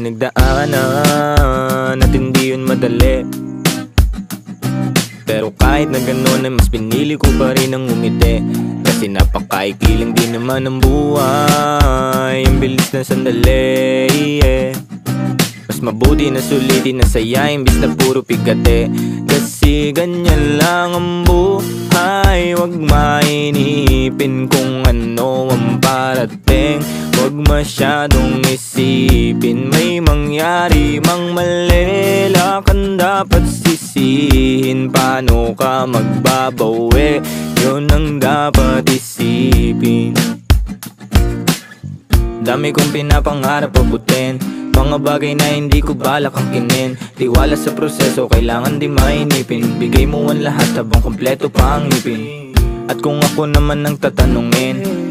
pinagdaanan at hindi yun madali. Pero kahit na ganun ay mas pinili ko pa rin ang umiti. Kasi napakaikli lang din naman ang buhay, ang bilis ng sandali, Mas mabuti na sulitin na saya imbis na puro pigate. Kasi ganyan lang ang buhay, wag mainipin kung ano ang parating. Wag masyadong isipin, may mangyari mang mali, kang dapat sisihin. Paano ka magbabawi, yun ang dapat isipin. Dami kong pinapangarap abutin, mga bagay na hindi ko balak angkinin. Tiwala sa proseso, kailangan di mainipin. Bigay mo ang lahat habang kompleto pa ang ngipin. At kung ako naman ang tatanungin,